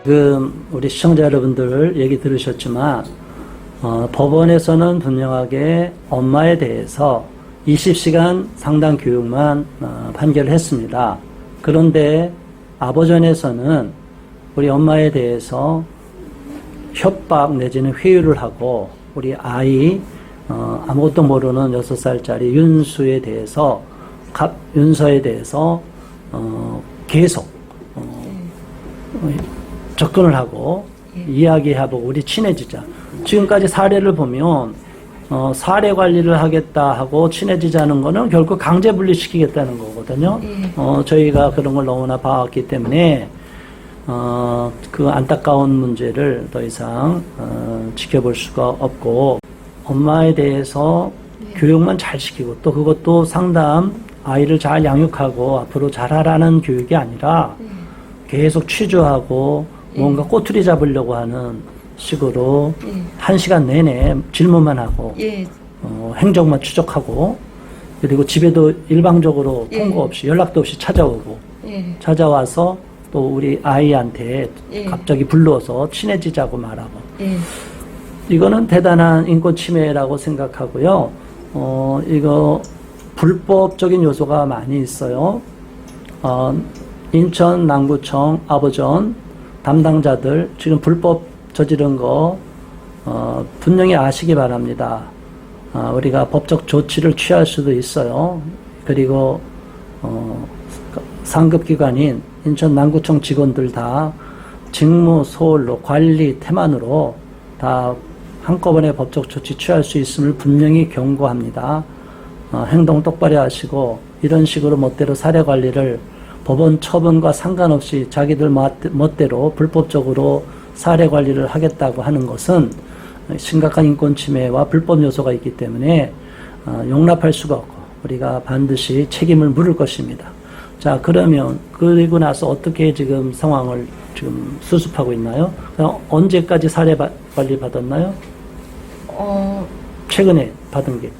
지금 우리 시청자 여러분들 얘기 들으셨지만 법원에서는 분명하게 엄마에 대해서 20시간 상담 교육만 판결했습니다. 그런데 아버전에서는 우리 엄마에 대해서 협박 내지는 회유를 하고 우리 아이 아무것도 모르는 6살짜리 윤서에 대해서 계속 접근을 하고 이야기하고 우리 친해지자. 지금까지 사례를 보면 사례 관리를 하겠다 하고 친해지자는 거는 결국 강제 분리시키겠다는 거거든요. 저희가 그런 걸 너무나 봐왔기 때문에 그 안타까운 문제를 더 이상 지켜볼 수가 없고 엄마에 대해서 교육만 잘 시키고 또 그것도 상담 아이를 잘 양육하고 앞으로 잘하라는 교육이 아니라 계속 취조하고 뭔가 꼬투리 잡으려고 하는 식으로 1시간 내내 질문만 하고 행적만 추적하고 그리고 집에도 일방적으로 통보 없이 연락도 없이 찾아오고 찾아와서 또 우리 아이한테 갑자기 불러서 친해지자고 말하고 이거는 대단한 인권 침해라고 생각하고요. 이거 불법적인 요소가 많이 있어요. 인천 남구청 아버전 담당자들 지금 불법 저지른 거 분명히 아시기 바랍니다. 우리가 법적 조치를 취할 수도 있어요. 그리고 상급기관인 인천 남구청 직원들 다 직무 소홀로 관리 태만으로 다 한꺼번에 법적 조치 취할 수 있음을 분명히 경고합니다. 행동 똑바로 하시고 이런 식으로 멋대로 사례 관리를 법원 처분과 상관없이 자기들 멋대로 불법적으로 사례 관리를 하겠다고 하는 것은 심각한 인권 침해와 불법 요소가 있기 때문에 용납할 수가 없고 우리가 반드시 책임을 물을 것입니다. 자, 그러면 그리고 나서 어떻게 지금 상황을 지금 수습하고 있나요? 언제까지 사례 관리 받았나요? 최근에 받은 게?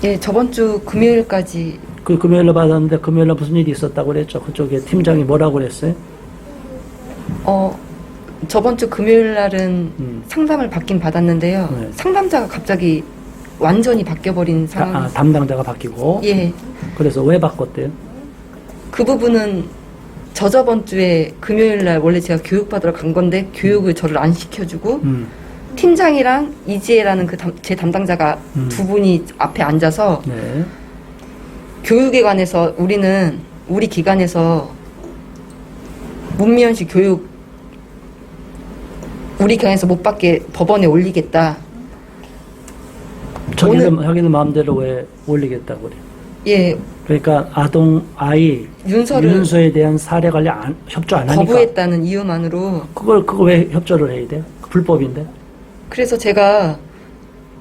예, 저번 주 금요일까지. 그 금요일로 받았는데 금요일에 무슨 일이 있었다고 그랬죠? 그쪽에 팀장이 뭐라고 그랬어요? 저번 주 금요일 날은 상담을 받긴 받았는데요. 네. 상담자가 갑자기 완전히 바뀌어버린 상황이. 담당자가 바뀌고. 예. 그래서 왜 바꿨대요? 그 부분은 저저번 주에 금요일 날 원래 제가 교육받으러 간 건데 교육을 저를 안 시켜주고 팀장이랑 이지혜라는 제 담당자가 두 분이 앞에 앉아서 네. 교육에 관해서 우리 기관에서 문미연씨 교육 우리 기관에서 못 받게 법원에 올리겠다. 자기들 마음대로 왜 올리겠다고 그래? 예. 그러니까 아이 윤서에 대한 사례 관리 협조 안 하니까 거부했다는 이유만으로 그걸 왜 협조를 해야 돼? 불법인데. 그래서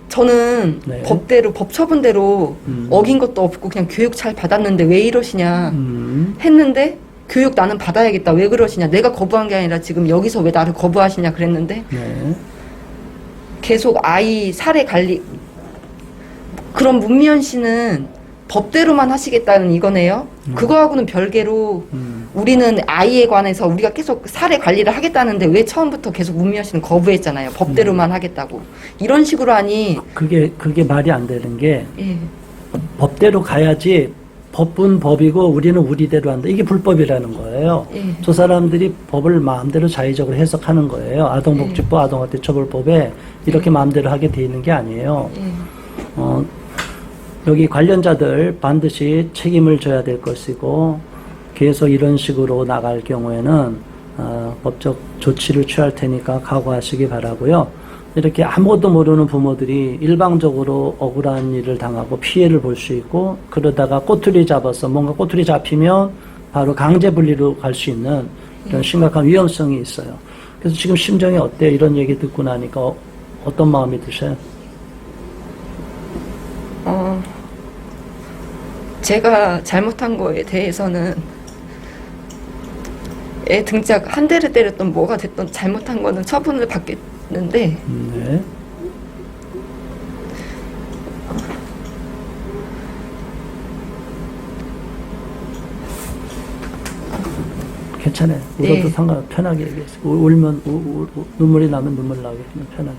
저는 네. 법대로 법 처분대로 어긴 것도 없고 그냥 교육 잘 받았는데 왜 이러시냐 했는데 교육 나는 받아야겠다 왜 그러시냐 내가 거부한 게 아니라 지금 여기서 왜 나를 거부하시냐 그랬는데 네. 계속 아이 사례 관리 그럼 문미연 씨는 법대로만 하시겠다는 이거네요. 그거하고는 별개로 우리는 아이에 관해서 우리가 계속 사례 관리를 하겠다는데 왜 처음부터 계속 문미연 씨는 거부했잖아요. 법대로만 하겠다고. 이런 식으로 하니 그게 말이 안 되는 게 예. 법대로 가야지 법은 법이고 우리는 우리대로 한다. 이게 불법이라는 거예요. 예. 저 사람들이 법을 마음대로 자의적으로 해석하는 거예요. 아동복지법, 아동학대처벌법에 이렇게 마음대로 하게 돼 있는 게 아니에요. 예. 여기 관련자들 반드시 책임을 져야 될 것이고 계속 이런 식으로 나갈 경우에는 법적 조치를 취할 테니까 각오하시기 바라고요. 이렇게 아무것도 모르는 부모들이 일방적으로 억울한 일을 당하고 피해를 볼 수 있고 그러다가 꼬투리 잡아서 뭔가 꼬투리 잡히면 바로 강제 분리로 갈 수 있는 이런 심각한 위험성이 있어요. 그래서 지금 심정이 어때요? 이런 얘기 듣고 나니까 어떤 마음이 드셔요? 제가 잘못한 거에 대해서는 애 등짝 한 대를 때렸던 뭐가 됐던 잘못한 거는 처분을 받겠는데 네. 괜찮아요. 네. 울어도 편하게 얘기했어요. 울면 눈물이 나면 눈물 나게 그냥 편하게.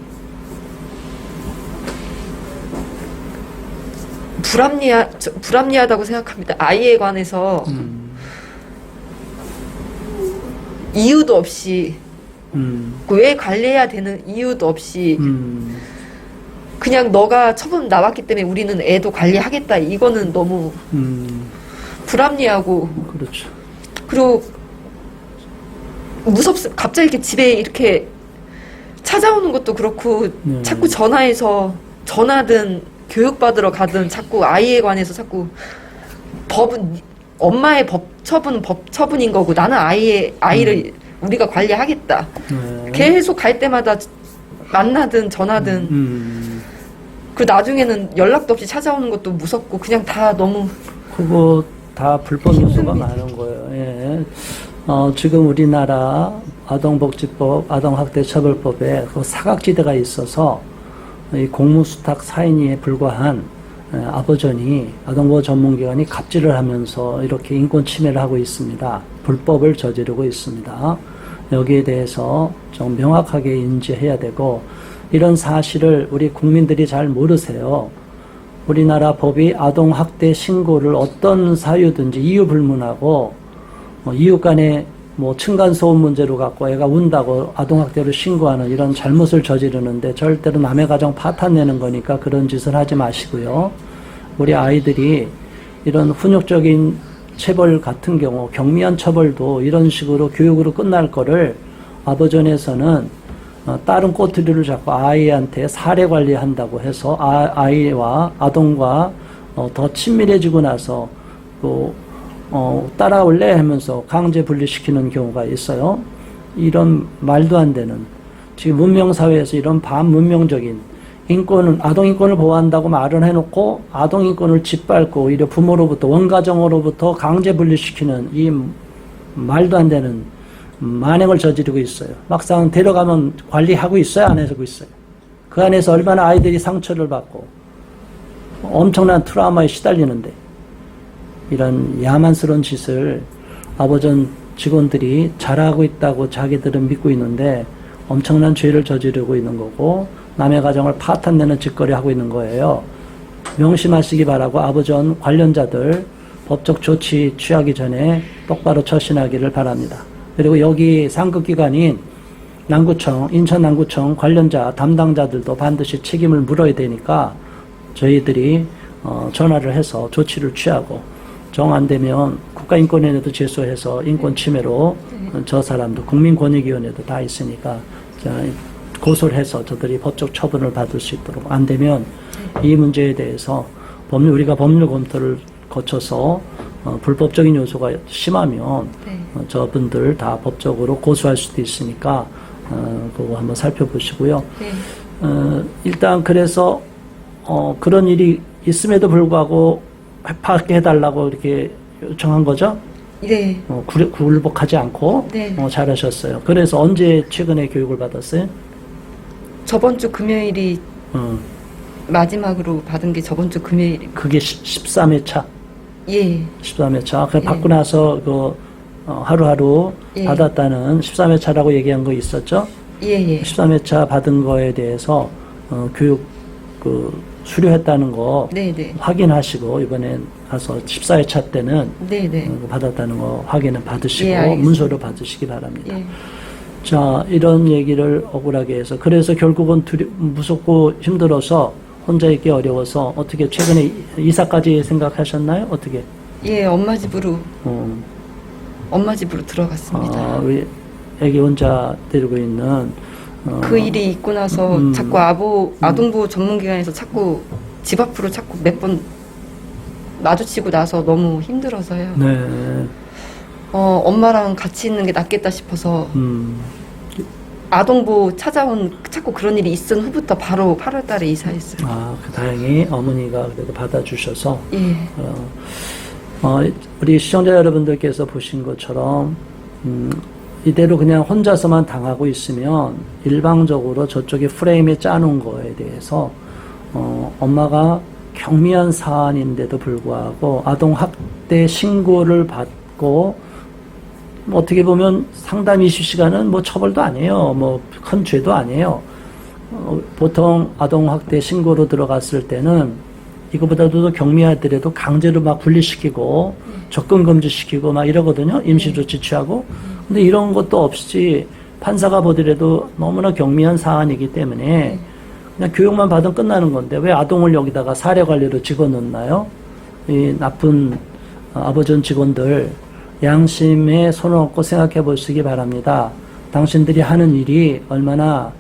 불합리하다고 생각합니다. 아이에 관해서 이유도 없이 왜 관리해야 되는 이유도 없이 그냥 너가 처분 나왔기 때문에 우리는 애도 관리하겠다. 이거는 너무 불합리하고 그렇죠. 그리고 갑자기 이렇게 집에 이렇게 찾아오는 것도 그렇고 자꾸 전화든 교육받으러 가든 자꾸 아이에 관해서 자꾸 엄마의 법 처분인 거고 나는 아이를 우리가 관리하겠다. 네. 계속 갈 때마다 만나든 전화든 그리고 나중에는 연락도 없이 찾아오는 것도 무섭고 그냥 다 너무 그거 다 불법 요소가 많은 거예요. 예. 지금 우리나라 아동복지법, 아동학대처벌법에 그 사각지대가 있어서 이 공무수탁 사인위에 불과한 아버전이 아동보호 전문기관이 갑질을 하면서 이렇게 인권 침해를 하고 있습니다. 불법을 저지르고 있습니다. 여기에 대해서 좀 명확하게 인지해야 되고 이런 사실을 우리 국민들이 잘 모르세요. 우리나라 법이 아동학대 신고를 어떤 사유든지 이유 불문하고 이웃 간에 층간소음 문제로 갖고 애가 운다고 아동학대를 신고하는 이런 잘못을 저지르는데 절대로 남의 가정 파탄내는 거니까 그런 짓을 하지 마시고요. 우리 아이들이 이런 훈육적인 체벌 같은 경우 경미한 처벌도 이런 식으로 교육으로 끝날 거를 아버전에서는 다른 꼬투리를 잡고 아이한테 사례 관리한다고 해서 아이와 아동과 더 친밀해지고 나서 또 따라올래 하면서 강제 분리시키는 경우가 있어요. 이런 말도 안 되는 지금 문명사회에서 이런 반문명적인 아동인권을 보호한다고 말을 해놓고 아동인권을 짓밟고 오히려 부모로부터 원가정으로부터 강제 분리시키는 이 말도 안 되는 만행을 저지르고 있어요. 막상 데려가면 관리하고 있어요? 안 하고 있어요? 그 안에서 얼마나 아이들이 상처를 받고 엄청난 트라우마에 시달리는데 이런 야만스러운 짓을 아버전 직원들이 잘하고 있다고 자기들은 믿고 있는데 엄청난 죄를 저지르고 있는 거고 남의 가정을 파탄내는 짓거리 하고 있는 거예요. 명심하시기 바라고 아버전 관련자들 법적 조치 취하기 전에 똑바로 처신하기를 바랍니다. 그리고 여기 상급기관인 남구청, 인천남구청 관련자 담당자들도 반드시 책임을 물어야 되니까 저희들이 전화를 해서 조치를 취하고 정 안 되면 국가인권위원회도 제소해서 인권 침해로 저 사람도 국민권익위원회도 다 있으니까 고소를 해서 저들이 법적 처분을 받을 수 있도록 안 되면 이 문제에 대해서 우리가 법률 검토를 거쳐서 불법적인 요소가 심하면 저분들 다 법적으로 고소할 수도 있으니까 그거 한번 살펴보시고요. 일단 그래서 그런 일이 있음에도 불구하고 파악해 해달라고 이렇게 요청한 거죠? 네. 굴복하지 않고 네. 잘하셨어요. 그래서 언제 최근에 교육을 받았어요? 저번 주 금요일이 마지막으로 받은 게 저번 주 금요일. 그게 13회차? 예. 13회차. 그 받고 나서 하루하루 예. 받았다는 13회차라고 얘기한 거 있었죠? 예. 13회차 받은 거에 대해서 교육 수료했다는 거 네네. 확인하시고 이번엔 가서 14회차 때는 네네. 받았다는 거 확인을 받으시고 예, 알겠습니다. 문서로 받으시기 바랍니다. 예. 자, 이런 얘기를 억울하게 해서 그래서 결국은 무섭고 힘들어서 혼자 있기 어려워서 어떻게 최근에 이사까지 생각하셨나요? 어떻게? 예, 엄마 집으로 들어갔습니다. 우리 애기 혼자 데리고 있는 그 일이 있고 나서 자꾸 아동보호 전문기관에서 자꾸 집 앞으로 자꾸 몇 번 마주치고 나서 너무 힘들어서요. 네. 엄마랑 같이 있는 게 낫겠다 싶어서 아동보호 자꾸 그런 일이 있은 후부터 바로 8월 달에 이사했어요. 다행히 어머니가 그래도 받아주셔서 예. 우리 시청자 여러분들께서 보신 것처럼 이대로 그냥 혼자서만 당하고 있으면 일방적으로 저쪽에 프레임에 짜놓은 거에 대해서 엄마가 경미한 사안인데도 불구하고 아동학대 신고를 받고 뭐 어떻게 보면 상담 이슈 시간은 뭐 처벌도 아니에요. 뭐 큰 죄도 아니에요. 보통 아동학대 신고로 들어갔을 때는 이거보다도 더 경미하더라도 강제로 막 분리시키고 접근 금지시키고 막 이러거든요. 임시조치 취하고. 근데 이런 것도 없이 판사가 보더라도 너무나 경미한 사안이기 때문에 그냥 교육만 받으면 끝나는 건데 왜 아동을 여기다가 사례관리로 집어넣나요? 이 나쁜 아버전 직원들 양심에 손을 얹고 생각해 보시기 바랍니다. 당신들이 하는 일이 얼마나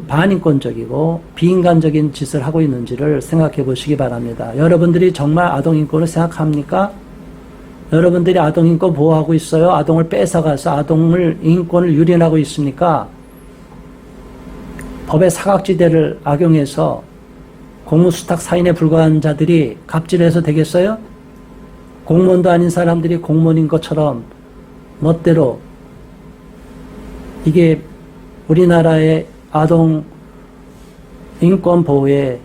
반인권적이고 비인간적인 짓을 하고 있는지를 생각해 보시기 바랍니다. 여러분들이 정말 아동인권을 생각합니까? 여러분들이 아동인권 보호하고 있어요? 아동을 뺏어가서 아동을 인권을 유린하고 있습니까? 법의 사각지대를 악용해서 공무수탁 사인에 불과한 자들이 갑질해서 되겠어요? 공무원도 아닌 사람들이 공무원인 것처럼 멋대로 이게 우리나라의 아동 인권 보호에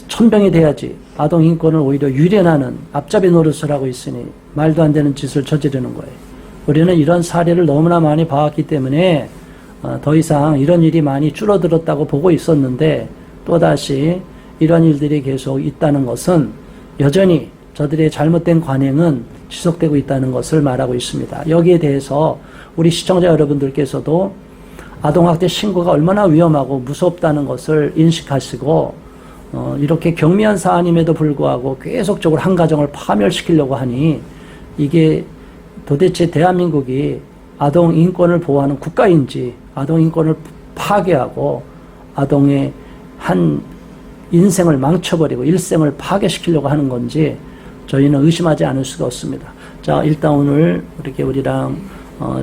천병이 돼야지 아동 인권을 오히려 유린하는 앞잡이 노릇을 하고 있으니 말도 안 되는 짓을 저지르는 거예요. 우리는 이런 사례를 너무나 많이 봐왔기 때문에 더 이상 이런 일이 많이 줄어들었다고 보고 있었는데 또다시 이런 일들이 계속 있다는 것은 여전히 저들의 잘못된 관행은 지속되고 있다는 것을 말하고 있습니다. 여기에 대해서 우리 시청자 여러분들께서도 아동학대 신고가 얼마나 위험하고 무섭다는 것을 인식하시고 이렇게 경미한 사안임에도 불구하고 계속적으로 한 가정을 파멸시키려고 하니 이게 도대체 대한민국이 아동 인권을 보호하는 국가인지 아동 인권을 파괴하고 아동의 한 인생을 망쳐버리고 일생을 파괴시키려고 하는 건지 저희는 의심하지 않을 수가 없습니다. 자, 일단 오늘 이렇게 우리랑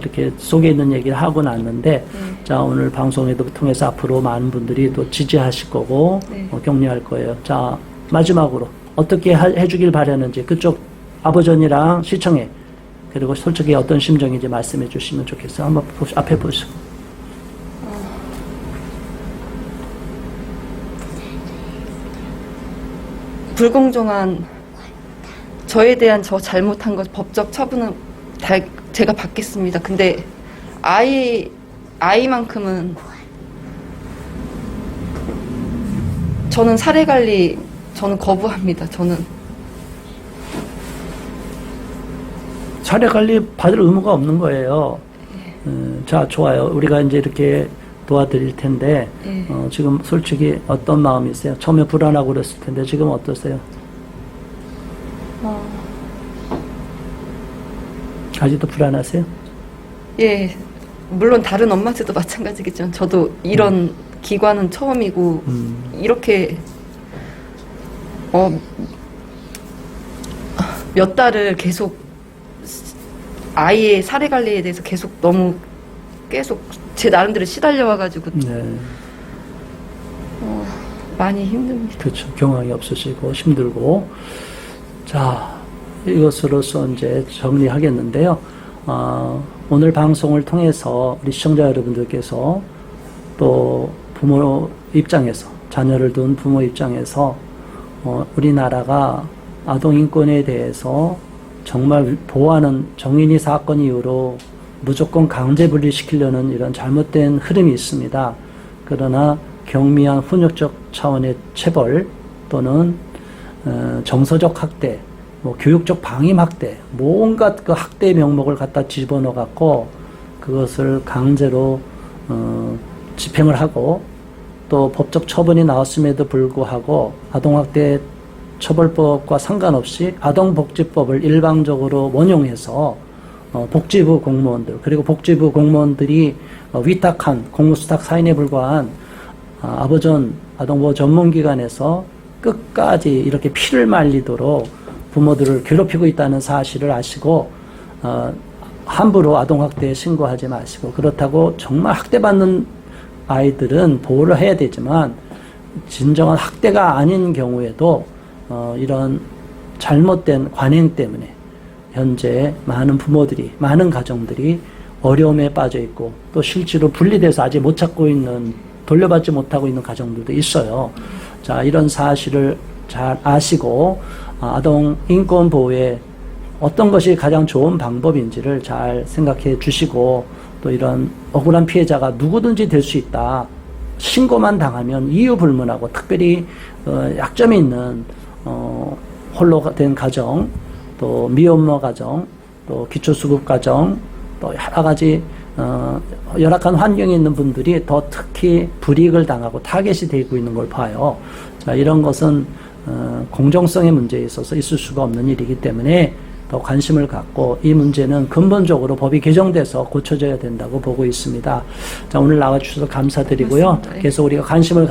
이렇게 속에 있는 얘기를 하고 났는데, 자, 오늘 방송에도 통해서 앞으로 많은 분들이 또 지지하실 거고, 격려할 거예요. 자, 마지막으로 어떻게 해주길 바라는지 그쪽 아버전이랑 시청에, 그리고 솔직히 어떤 심정인지 말씀해 주시면 좋겠어요. 한번 앞에 보시고. 불공정한 저에 대한 저 잘못한 것 법적 처분은 다 제가 받겠습니다. 근데 아이만큼은 저는 사례 관리 저는 거부합니다. 저는 사례 관리 받을 의무가 없는 거예요. 자, 좋아요. 우리가 이제 이렇게 도와드릴 텐데 지금 솔직히 어떤 마음이세요? 처음에 불안하고 그랬을 텐데 지금 어떠세요? 아직도 불안하세요? 예, 물론 다른 엄마들도 마찬가지겠지만 저도 이런 기관은 처음이고 이렇게 몇 달을 계속 아이의 사례 관리에 대해서 계속 제 나름대로 시달려 와가지고 많이 힘듭니다. 그렇죠. 경황이 없으시고 힘들고. 자, 이것으로서 이제 정리하겠는데요. 오늘 방송을 통해서 우리 시청자 여러분들께서 또 부모 입장에서, 자녀를 둔 부모 입장에서 우리나라가 아동인권에 대해서 정말 보호하는 정인이 사건 이후로 무조건 강제 분리시키려는 이런 잘못된 흐름이 있습니다. 그러나 경미한 훈육적 차원의 체벌 또는 정서적 학대, 뭐 교육적 방임 학대, 온갖 그 학대 명목을 갖다 집어넣어 갖고 그것을 강제로 집행을 하고 또 법적 처분이 나왔음에도 불구하고 아동학대 처벌법과 상관없이 아동복지법을 일방적으로 원용해서 복지부 공무원들 그리고 복지부 공무원들이 위탁한 공무수탁 사인에 불과한 아버전 아동보호 전문기관에서 끝까지 이렇게 피를 말리도록 부모들을 괴롭히고 있다는 사실을 아시고 함부로 아동학대에 신고하지 마시고, 그렇다고 정말 학대받는 아이들은 보호를 해야 되지만 진정한 학대가 아닌 경우에도 이런 잘못된 관행 때문에 현재 많은 부모들이, 많은 가정들이 어려움에 빠져 있고 또 실제로 분리돼서 아직 못 찾고 있는, 돌려받지 못하고 있는 가정들도 있어요. 자, 이런 사실을 잘 아시고 아동 인권 보호에 어떤 것이 가장 좋은 방법인지를 잘 생각해 주시고 또 이런 억울한 피해자가 누구든지 될 수 있다. 신고만 당하면 이유 불문하고 특별히 약점이 있는 홀로 된 가정, 또 미혼모 가정, 또 기초수급 가정, 또 여러 가지 열악한 환경에 있는 분들이 더 특히 불이익을 당하고 타겟이 되고 있는 걸 봐요. 자, 이런 것은 공정성의 문제에 있어서 있을 수가 없는 일이기 때문에 더 관심을 갖고 이 문제는 근본적으로 법이 개정돼서 고쳐져야 된다고 보고 있습니다. 자, 오늘 나와주셔서 감사드리고요. 맞습니다. 계속 우리가 관심을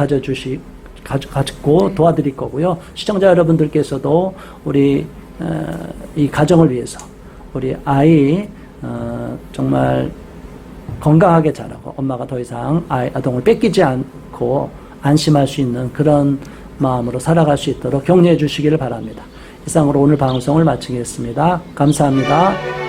가지고 도와드릴 거고요. 시청자 여러분들께서도 우리 이 가정을 위해서 우리 아이 정말 건강하게 자라고 엄마가 더 이상 아동을 뺏기지 않고 안심할 수 있는 그런 마음으로 살아갈 수 있도록 격려해 주시기를 바랍니다. 이상으로 오늘 방송을 마치겠습니다. 감사합니다.